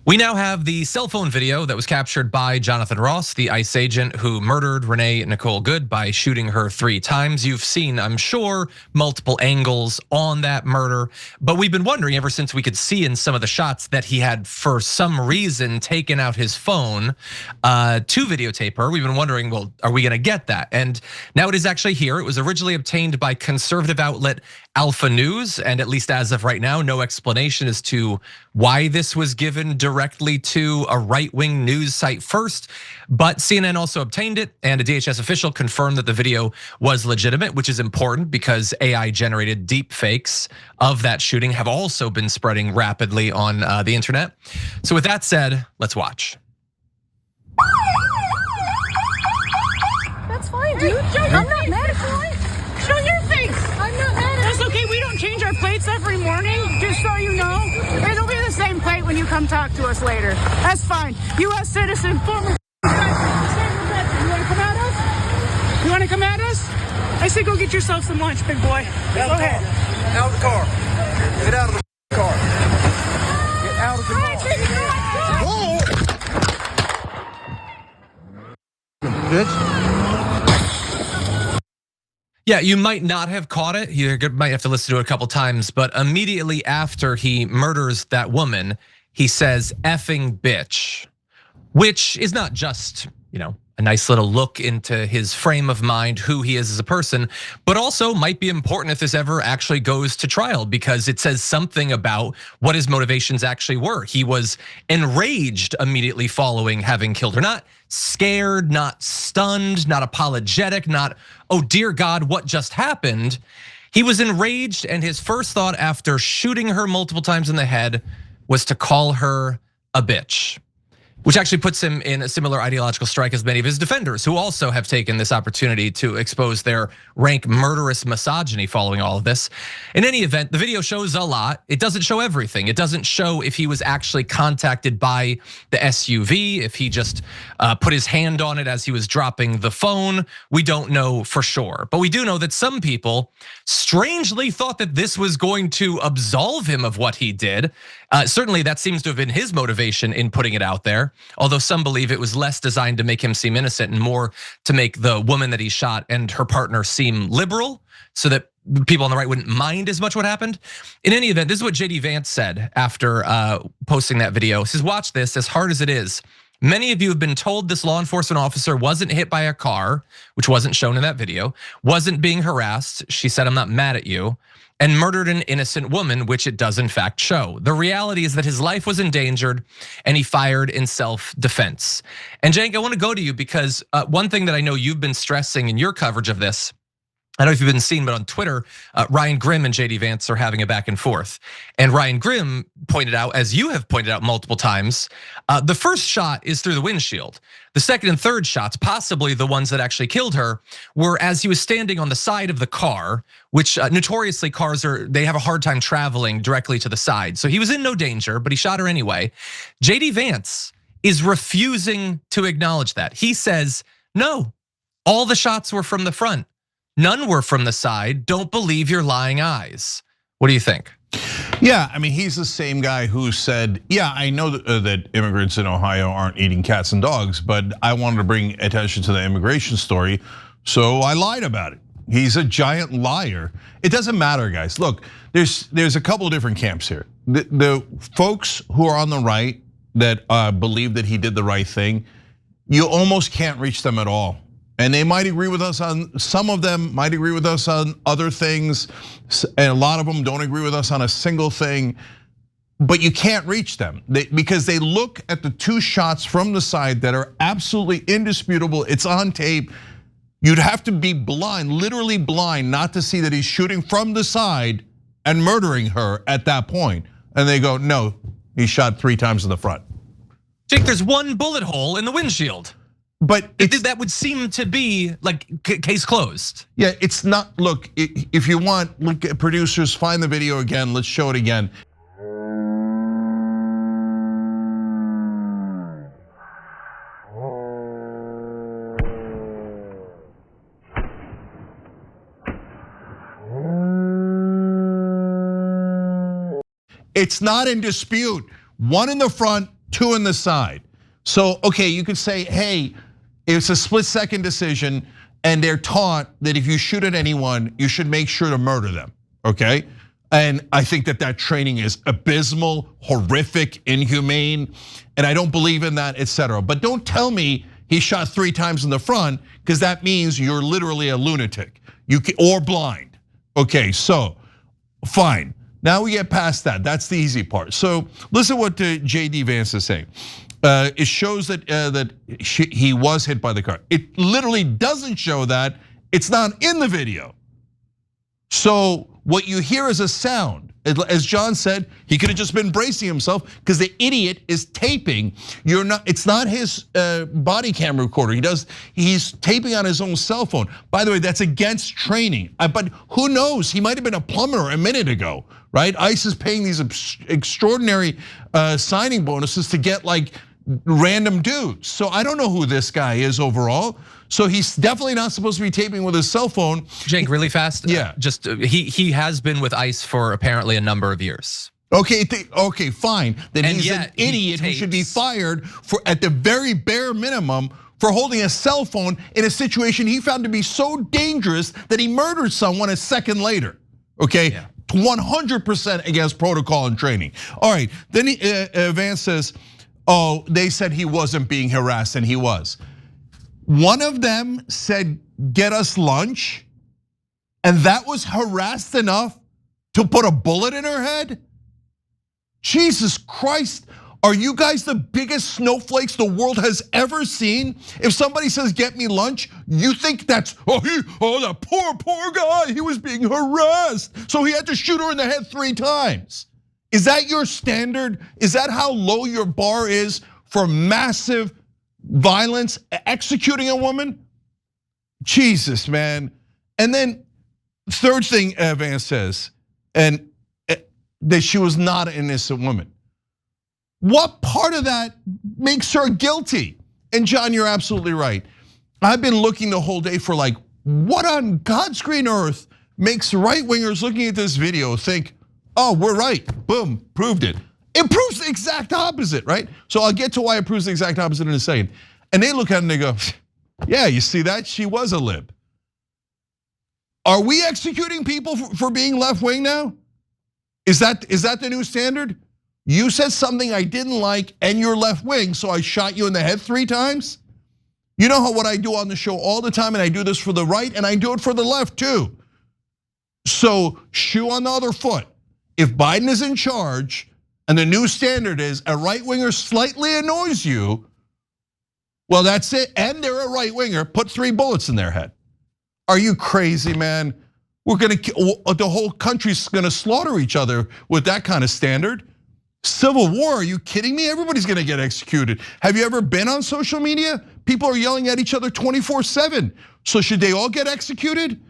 We now have the cell phone video that was captured by Jonathan Ross, the ICE agent who murdered Renee Nicole Good by shooting her 3 times. You've seen, I'm sure, multiple angles on that murder, but we've been wondering ever since we could see in some of the shots that he had, for some reason, taken out his phone to videotape her. We've been wondering, well, are we gonna get that? And now it is actually here. It was originally obtained by conservative outlet Alpha News, and at least as of right now, no explanation as to why this was given directly to a right-wing news site first. But CNN also obtained it, and a DHS official confirmed that the video was legitimate, which is important because AI-generated deep fakes of that shooting have also been spreading rapidly on the internet. So with that said, let's watch. That's fine, dude. I'm not mad at you. Show your face. I'm not mad at That's okay. We don't change our plates every morning, just so you know. It'll be the same plate when you come talk to us later. That's fine. U.S. citizen, former veteran. You want to come at us? You want to come at us? I say go get yourself some lunch, big boy. Go ahead. Out of the car. Get out of the car. Get out of the car. Bitch. Yeah, you might not have caught it. You might have to listen to it a couple times, but immediately after he murders that woman, he says effing bitch, which is not just, a nice little look into his frame of mind, who he is as a person, but also might be important if this ever actually goes to trial because it says something about what his motivations actually were. He was enraged immediately following having killed her, not scared, not stunned, not apologetic, not, oh dear God, what just happened? He was enraged, and his first thought after shooting her multiple times in the head was to call her a bitch, which actually puts him in a similar ideological strike as many of his defenders, who also have taken this opportunity to expose their rank murderous misogyny following all of this. In any event, the video shows a lot. It doesn't show everything. It doesn't show if he was actually contacted by the SUV, if he just put his hand on it as he was dropping the phone. We don't know for sure, but we do know that some people strangely thought that this was going to absolve him of what he did. Certainly that seems to have been his motivation in putting it out there. Although some believe it was less designed to make him seem innocent and more to make the woman that he shot and her partner seem liberal so that people on the right wouldn't mind as much what happened. In any event, this is what JD Vance said after posting that video. He says, watch this, as hard as it is. Many of you have been told this law enforcement officer wasn't hit by a car, which wasn't shown in that video, wasn't being harassed. She said, I'm not mad at you, and murdered an innocent woman, which it does in fact show. The reality is that his life was endangered and he fired in self-defense. And Cenk, I wanna go to you because one thing that I know you've been stressing in your coverage of this, I don't know if you've been seen, but on Twitter, Ryan Grim and JD Vance are having a back and forth. And Ryan Grim pointed out, as you have pointed out multiple times, the first shot is through the windshield. The second and third shots, possibly the ones that actually killed her, were as he was standing on the side of the car, which notoriously cars they have a hard time traveling directly to the side. So he was in no danger, but he shot her anyway. JD Vance is refusing to acknowledge that. He says, no, all the shots were from the front. None were from the side. Don't believe your lying eyes. What do you think? Yeah, I mean, he's the same guy who said, yeah, I know that immigrants in Ohio aren't eating cats and dogs, but I wanted to bring attention to the immigration story, so I lied about it. He's a giant liar. It doesn't matter, guys. Look, there's a couple of different camps here. The folks who are on the right that believe that he did the right thing, you almost can't reach them at all. And they might agree with us on, some of them might agree with us on other things, and a lot of them don't agree with us on a single thing, but you can't reach them because they look at the 2 shots from the side that are absolutely indisputable. It's on tape. You'd have to be blind, literally blind, not to see that he's shooting from the side and murdering her at that point. And they go, no, he shot 3 times in the front. Jake, there's one bullet hole in the windshield. But that would seem to be like case closed. Yeah, it's not, look, if you want, look at producers, find the video again, let's show it again. It's not in dispute. One in the front, two in the side. So, okay, you could say, hey, it's a split-second decision, and they're taught that if you shoot at anyone, you should make sure to murder them, okay? And I think that training is abysmal, horrific, inhumane, and I don't believe in that, etc. But don't tell me he shot 3 times in the front, because that means you're literally a lunatic, or blind. Okay, so fine. Now we get past that. That's the easy part. So listen what JD Vance is saying. It shows that he was hit by the car. It literally doesn't show that. It's not in the video. So what you hear is a sound. As John said, he could have just been bracing himself because the idiot is taping. It's not his body cam recorder. He's taping on his own cell phone. By the way, that's against training. But who knows? He might have been a plumber a minute ago, right? ICE is paying these extraordinary signing bonuses to get like random dudes. So I don't know who this guy is overall. So he's definitely not supposed to be taping with his cell phone. Jake, really fast. Yeah. Just he has been with ICE for apparently a number of years. Okay, fine. Then he's an idiot who should be tapes. fired for, at the very bare minimum, for holding a cell phone in a situation he found to be so dangerous that he murdered someone a second later. Okay, Yeah. 100% against protocol and training. All right, then Vance says, oh, they said he wasn't being harassed, and he was. One of them said, get us lunch, and that was harassed enough to put a bullet in her head? Jesus Christ, are you guys the biggest snowflakes the world has ever seen? If somebody says, get me lunch, you think that's, that poor guy, he was being harassed, so he had to shoot her in the head 3 times. Is that your standard? Is that how low your bar is for massive violence, executing a woman? Jesus, man. And then third thing Vance says, and that she was not an innocent woman. What part of that makes her guilty? And John, you're absolutely right. I've been looking the whole day for like, what on God's green earth makes right-wingers looking at this video think, oh, we're right, boom, proved it. It proves the exact opposite, right? So I'll get to why it proves the exact opposite in a second. And they look at it and they go, yeah, you see that? She was a lib. Are we executing people for being left-wing now? Is that the new standard? You said something I didn't like and you're left-wing, so I shot you in the head 3 times? You know what I do on the show all the time, and I do this for the right and I do it for the left too. So shoe on the other foot. If Biden is in charge, and the new standard is a right-winger slightly annoys you, well, that's it, and they're a right-winger, put 3 bullets in their head. Are you crazy, man? The whole country's gonna slaughter each other with that kind of standard. Civil war, are you kidding me? Everybody's gonna get executed. Have you ever been on social media? People are yelling at each other 24/7. So should they all get executed?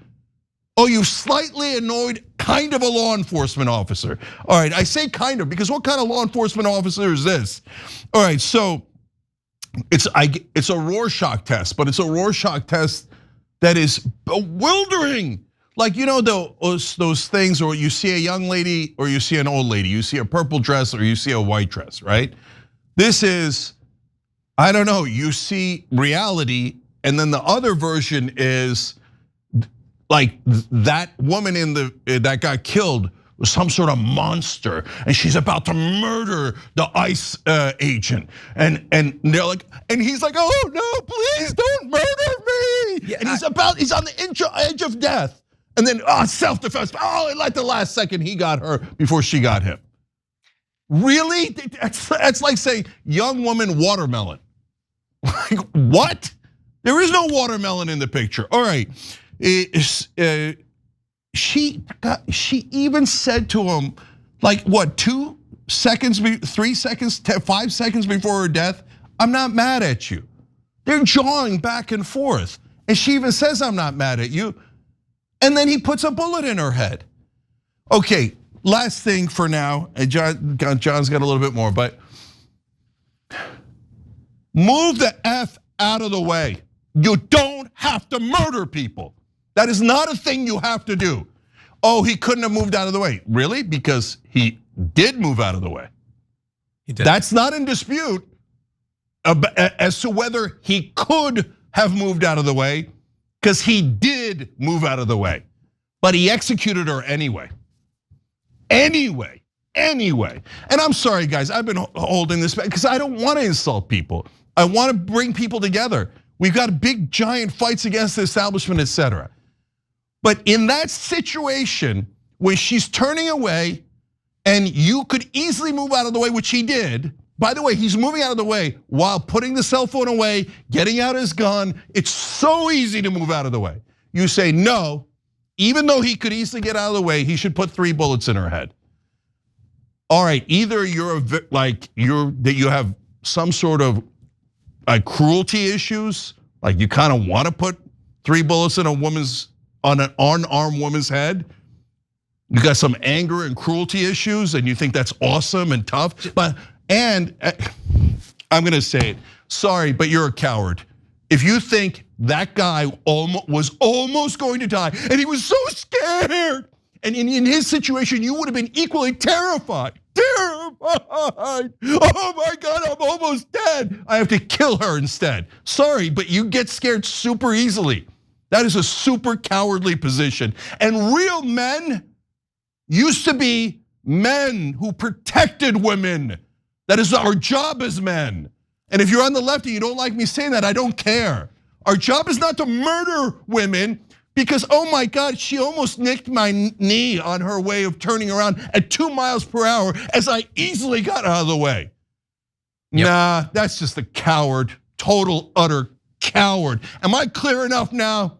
Oh, you slightly annoyed kind of a law enforcement officer. All right, I say kind of because what kind of law enforcement officer is this? All right, so it's a Rorschach test, but it's a Rorschach test that is bewildering. Like, you know, those things, or you see a young lady or you see an old lady, you see a purple dress or you see a white dress, right? This is, I don't know, you see reality, and then the other version is like that woman that got killed was some sort of monster, and she's about to murder the ICE agent, and they're like, and he's like, oh no, please don't murder me, yeah, and he's on the edge of death, and then self-defense, at the last second he got her before she got him. Really? That's like saying young woman watermelon. Like what? There is no watermelon in the picture. All right. She even said to him, like what, 2 seconds, 3 seconds, 5 seconds before her death, I'm not mad at you. They're jawing back and forth. And she even says, I'm not mad at you. And then he puts a bullet in her head. Okay, last thing for now, and John's got a little bit more, but move the F out of the way. You don't have to murder people. That is not a thing you have to do. Oh, he couldn't have moved out of the way. Really? Because he did move out of the way. That's not in dispute as to whether he could have moved out of the way, because he did move out of the way, but he executed her anyway. Anyway. And I'm sorry, guys, I've been holding this back because I don't want to insult people. I want to bring people together. We've got big, giant fights against the establishment, etc. But in that situation, when she's turning away and you could easily move out of the way, which he did. By the way, he's moving out of the way while putting the cell phone away, getting out his gun. It's so easy to move out of the way. You say no, even though he could easily get out of the way, he should put 3 bullets in her head. All right, either you have some sort of cruelty issues, like you kind of want to put 3 bullets in on an unarmed woman's head. You got some anger and cruelty issues, and you think that's awesome and tough. And I'm gonna say it, sorry, but you're a coward. If you think that guy was almost going to die, and he was so scared, and in his situation, you would have been equally terrified. Terrified. Oh my God, I'm almost dead. I have to kill her instead. Sorry, but you get scared super easily. That is a super cowardly position. And real men used to be men who protected women. That is our job as men. And if you're on the left and you don't like me saying that, I don't care. Our job is not to murder women because, oh my God, she almost nicked my knee on her way of turning around at 2 miles per hour as I easily got out of the way. Yep. Nah, that's just a coward, total, utter coward. Am I clear enough now?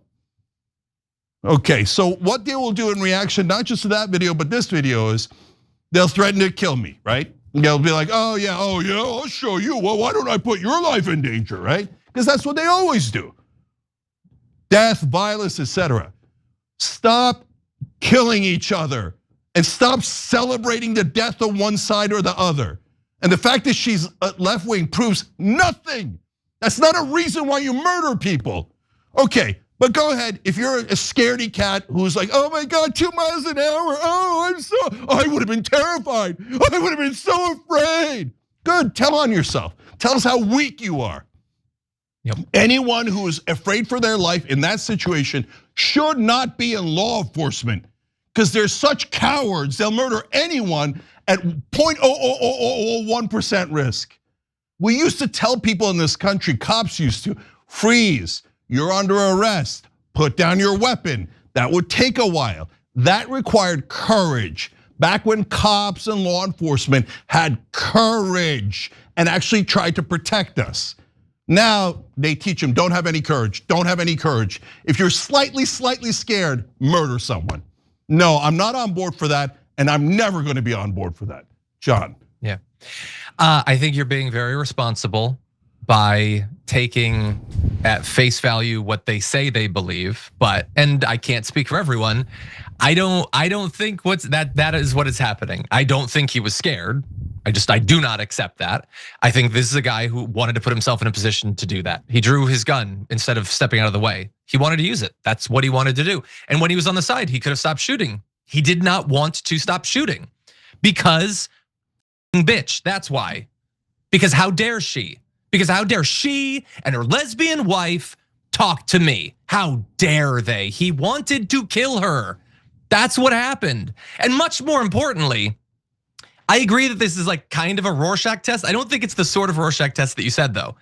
Okay, so what they will do in reaction, not just to that video, but this video is, they'll threaten to kill me, right? They'll be like, oh yeah, I'll show you. Well, why don't I put your life in danger, right? Because that's what they always do. Death, violence, etc. Stop killing each other and stop celebrating the death of one side or the other. And the fact that she's left-wing proves nothing. That's not a reason why you murder people. Okay, but go ahead, if you're a scaredy cat who's like, oh my God, 2 miles an hour, I would have been terrified. I would have been so afraid. Good, tell on yourself. Tell us how weak you are. Yep. Anyone who is afraid for their life in that situation should not be in law enforcement because they're such cowards, they'll murder anyone at 0.0001% risk. We used to tell people in this country, cops used to, freeze, you're under arrest, put down your weapon. That would take a while. That required courage. Back when cops and law enforcement had courage and actually tried to protect us. Now they teach them, don't have any courage, don't have any courage. If you're slightly scared, murder someone. No, I'm not on board for that, and I'm never gonna be on board for that. John. Yeah, I think you're being very responsible by taking at face value what they say they believe, and I can't speak for everyone. I don't think that is what is happening. I don't think he was scared. I do not accept that. I think this is a guy who wanted to put himself in a position to do that. He drew his gun instead of stepping out of the way. He wanted to use it. That's what he wanted to do. And when he was on the side, he could have stopped shooting. He did not want to stop shooting because bitch, that's why. Because how dare she? Because how dare she and her lesbian wife talk to me? How dare they? He wanted to kill her. That's what happened. And much more importantly, I agree that this is like kind of a Rorschach test. I don't think it's the sort of Rorschach test that you said though.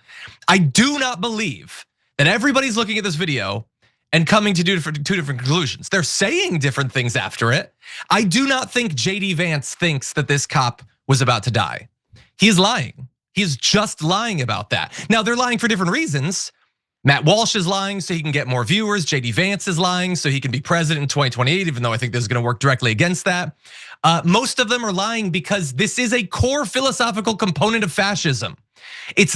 I do not believe that everybody's looking at this video and coming to two different conclusions. They're saying different things after it. I do not think JD Vance thinks that this cop was about to die. He's lying. He's just lying about that. Now they're lying for different reasons. Matt Walsh is lying so he can get more viewers. JD Vance is lying so he can be president in 2028, even though I think this is gonna work directly against that. Most of them are lying because this is a core philosophical component of fascism. It's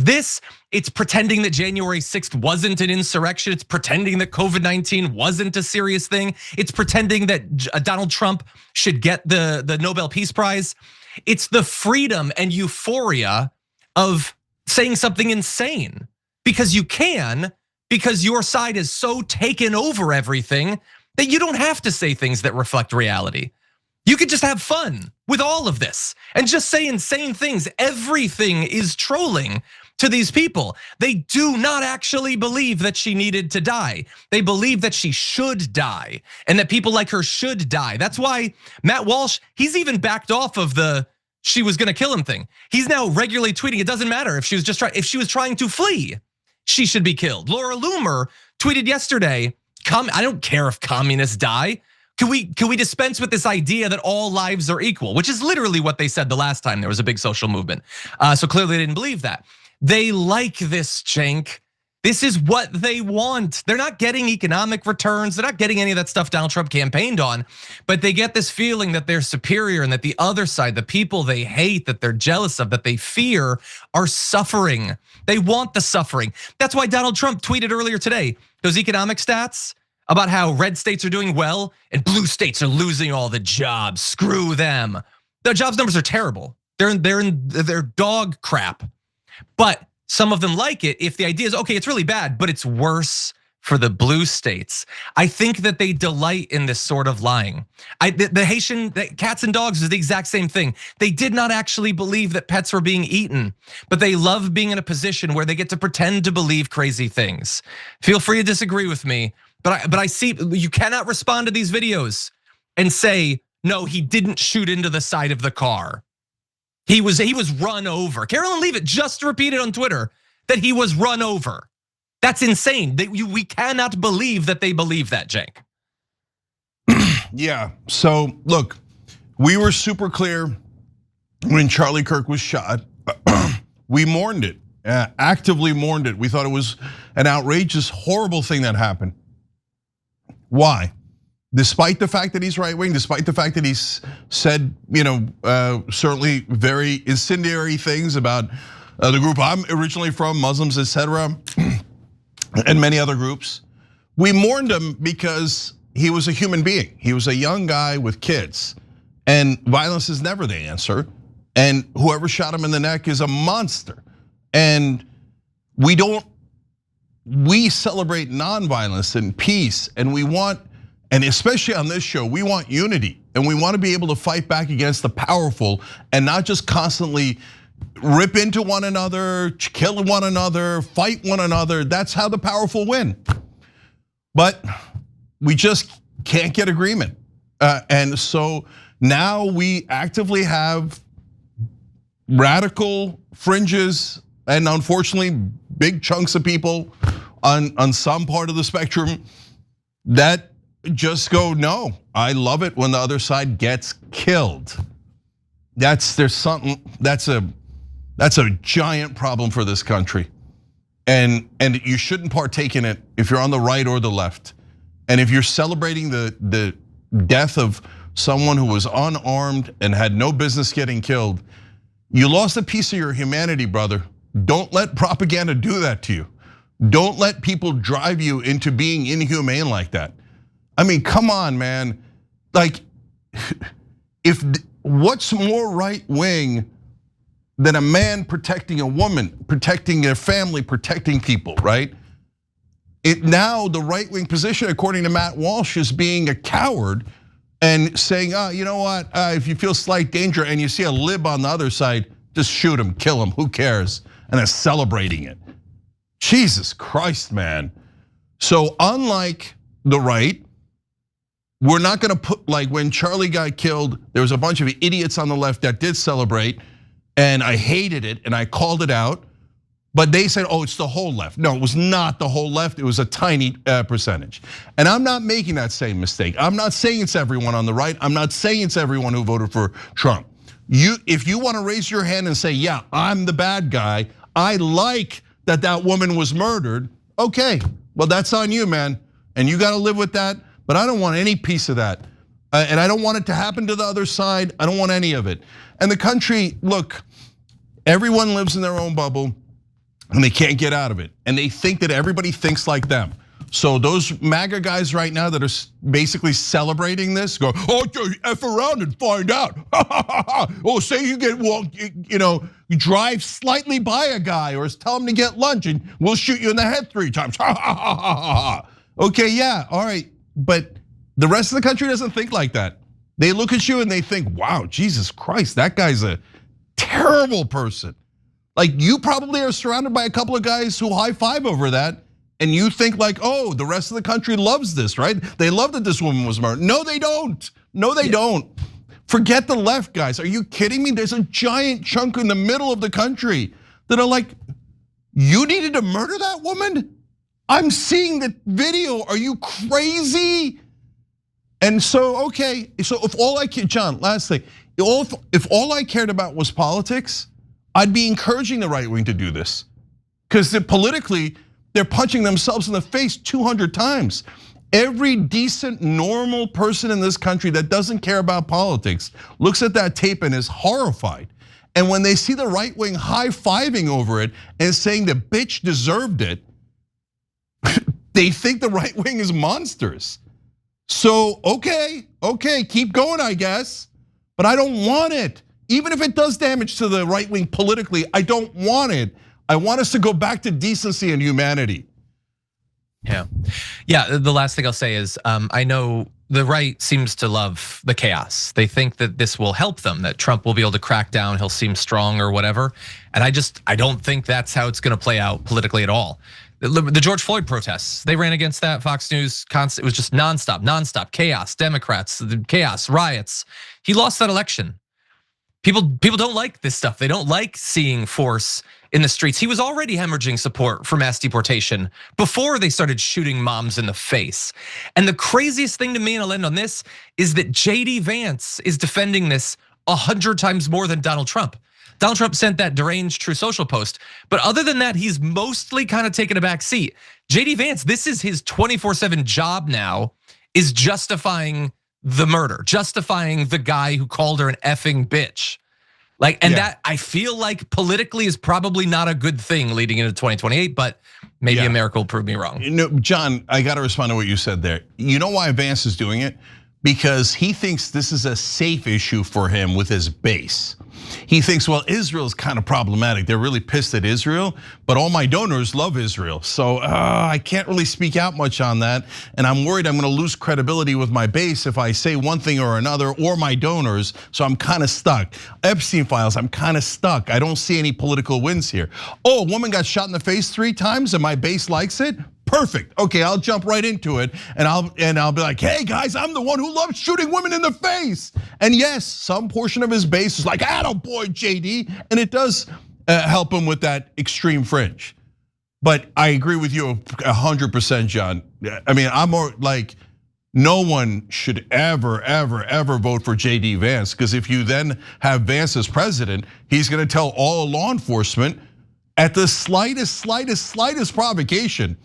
pretending that January 6th wasn't an insurrection. It's pretending that COVID-19 wasn't a serious thing. It's pretending that Donald Trump should get the Nobel Peace Prize. It's the freedom and euphoria of saying something insane because you can, because your side is so taken over everything that you don't have to say things that reflect reality. You could just have fun with all of this and just say insane things. Everything is trolling to these people. They do not actually believe that she needed to die. They believe that she should die and that people like her should die. That's why Matt Walsh, he's even backed off of the she was gonna kill him thing. He's now regularly tweeting, it doesn't matter if she was trying to flee, she should be killed. Laura Loomer tweeted yesterday, I don't care if communists die. Can we dispense with this idea that all lives are equal, which is literally what they said the last time there was a big social movement. So clearly they didn't believe that. They like this, Cenk. This is what they want. They're not getting economic returns. They're not getting any of that stuff Donald Trump campaigned on, but they get this feeling that they're superior and that the other side, the people they hate, that they're jealous of, that they fear, are suffering. They want the suffering. That's why Donald Trump tweeted earlier today, those economic stats about how red states are doing well and blue states are losing all the jobs. Screw them. Their jobs numbers are terrible. They're dog crap. But some of them like it if the idea is, okay, it's really bad, but it's worse for the blue states. I think that they delight in this sort of lying. The Haitian cats and dogs is the exact same thing. They did not actually believe that pets were being eaten, but they love being in a position where they get to pretend to believe crazy things. Feel free to disagree with me, but I see you cannot respond to these videos and say, no, he didn't shoot into the side of the car. He was run over. Carolyn Leavitt just repeated on Twitter that he was run over. That's insane. We cannot believe that they believe that, Cenk. Yeah, so look, we were super clear when Charlie Kirk was shot. We mourned it, actively mourned it. We thought it was an outrageous, horrible thing that happened. Why? Despite the fact that he's right wing, despite the fact that he's said, certainly very incendiary things about the group I'm originally from, Muslims, etc., and many other groups, we mourned him because he was a human being. He was a young guy with kids, and violence is never the answer. And whoever shot him in the neck is a monster. And we celebrate nonviolence and peace, and we want. And especially on this show, we want unity and we want to be able to fight back against the powerful and not just constantly rip into one another, kill one another, fight one another. That's how the powerful win. But we just can't get agreement. And so now we actively have radical fringes and unfortunately big chunks of people on some part of the spectrum that just go, no, I love it when the other side gets killed. That's a giant problem for this country. And you shouldn't partake in it if you're on the right or the left. And if you're celebrating the death of someone who was unarmed and had no business getting killed, you lost a piece of your humanity, brother. Don't let propaganda do that to you. Don't let people drive you into being inhumane like that. I mean, come on, man. Like, what's more right wing than a man protecting a woman, protecting a family, protecting people, right? Now the right wing position, according to Matt Walsh, is being a coward and saying, you know what? If you feel slight danger and you see a lib on the other side, just shoot him, kill him, who cares? And they're celebrating it. Jesus Christ, man. So unlike the right, we're not gonna put, like when Charlie got killed, there was a bunch of idiots on the left that did celebrate, and I hated it and I called it out, but they said, oh, it's the whole left. No, it was not the whole left, it was a tiny percentage. And I'm not making that same mistake. I'm not saying it's everyone on the right, I'm not saying it's everyone who voted for Trump. If you wanna raise your hand and say, yeah, I'm the bad guy, I like that woman was murdered, okay, well that's on you, man, and you gotta live with that. But I don't want any piece of that. And I don't want it to happen to the other side. I don't want any of it. And the country, look, everyone lives in their own bubble and they can't get out of it. And they think that everybody thinks like them. So those MAGA guys right now that are basically celebrating this, go, oh, F around and find out. Oh, say you get, you drive slightly by a guy or tell him to get lunch and we'll shoot you in the head 3 times. Okay, yeah, all right. But the rest of the country doesn't think like that. They look at you and they think, wow, Jesus Christ, that guy's a terrible person. Like, you probably are surrounded by a couple of guys who high five over that, and you think like, oh, the rest of the country loves this, right? They love that this woman was murdered. No, they don't. No, they don't. Forget the left, guys. Are you kidding me? There's a giant chunk in the middle of the country that are like, you needed to murder that woman? I'm seeing the video. Are you crazy? And so, okay, so if all I cared, John, last thing, if all I cared about was politics, I'd be encouraging the right wing to do this. Because politically, they're punching themselves in the face 200 times. Every decent, normal person in this country that doesn't care about politics looks at that tape and is horrified. And when they see the right wing high-fiving over it and saying the bitch deserved it, they think the right wing is monsters. So, okay, keep going, I guess. But I don't want it. Even if it does damage to the right wing politically, I don't want it. I want us to go back to decency and humanity. Yeah. The last thing I'll say is, I know the right seems to love the chaos. They think that this will help them, that Trump will be able to crack down, he'll seem strong or whatever. And I don't think that's how it's gonna play out politically at all. The George Floyd protests, they ran against that. Fox News, constant, it was just nonstop chaos, Democrats, chaos, riots. He lost that election. People don't like this stuff. They don't like seeing force in the streets. He was already hemorrhaging support for mass deportation before they started shooting moms in the face. And the craziest thing to me, and I'll end on this, is that JD Vance is defending this 100 times more than Donald Trump. Donald Trump sent that deranged True Social post, but other than that, he's mostly kind of taken a back seat. JD Vance, this is his 24/7 job now, is justifying the murder, justifying the guy who called her an effing bitch. That I feel like politically is probably not a good thing leading into 2028, but maybe America will prove me wrong. John, I gotta respond to what you said there. You know why Vance is doing it? Because he thinks this is a safe issue for him with his base. He thinks, well, Israel's kind of problematic. They're really pissed at Israel, but all my donors love Israel. So I can't really speak out much on that. And I'm worried I'm gonna lose credibility with my base if I say one thing or another, or my donors, so I'm kind of stuck. Epstein files, I'm kind of stuck. I don't see any political wins here. Oh, a woman got shot in the face 3 times and my base likes it? Perfect. Okay, I'll jump right into it, and I'll be like, hey guys, I'm the one who loves shooting women in the face. And yes, some portion of his base is like, attaboy, JD, and it does help him with that extreme fringe. But I agree with you 100%, John. I mean, I'm more like, no one should ever vote for JD Vance, because if you then have Vance as president, he's gonna tell all law enforcement at the slightest provocation.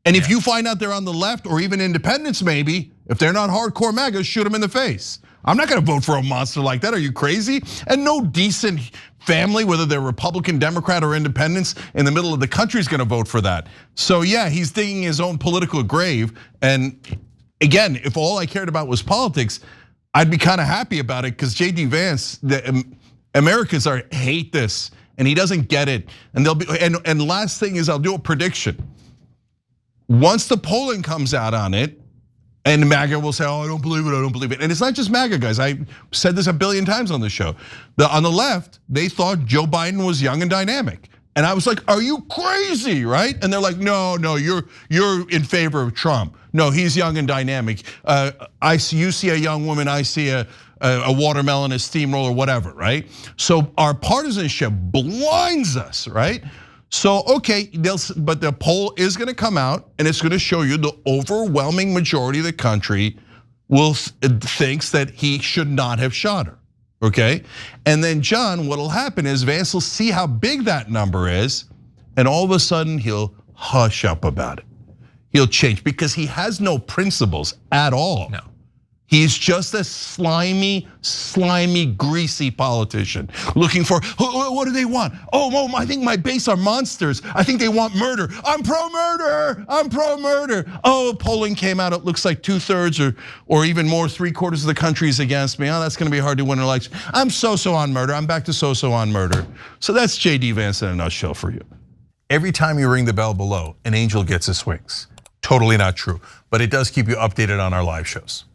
And if you find out they're on the left or even independents maybe, if they're not hardcore MAGA, shoot them in the face. I'm not gonna vote for a monster like that, are you crazy? And no decent family, whether they're Republican, Democrat, or independents in the middle of the country is gonna vote for that. So yeah, he's digging his own political grave. And again, if all I cared about was politics, I'd be kind of happy about it, because JD Vance, the Americans hate this, and he doesn't get it. And they'll be, and last thing is, I'll do a prediction. Once the polling comes out on it, and MAGA will say, oh, I don't believe it. And it's not just MAGA, guys. I said this a billion times on the show. On the left, they thought Joe Biden was young and dynamic. And I was like, are you crazy, right? And they're like, no, you're in favor of Trump. No, he's young and dynamic. You see a young woman, I see a watermelon, a steamroller, whatever, right? So our partisanship blinds us, right? So, okay, but the poll is gonna come out, and it's gonna show you the overwhelming majority of the country thinks that he should not have shot her, okay? And then John, what'll happen is Vance will see how big that number is, and all of a sudden he'll hush up about it. He'll change, because he has no principles at all. No. He's just a slimy, greasy politician looking for, what do they want? Oh, I think my base are monsters. I think they want murder. I'm pro-murder. Oh, polling came out, it looks like 2/3 or even more, 3/4 of the country is against me. Oh, that's gonna be hard to win an election. I'm so-so on murder. I'm back to so-so on murder. So that's JD Vance in a nutshell for you. Every time you ring the bell below, an angel gets his wings. Totally not true, but it does keep you updated on our live shows.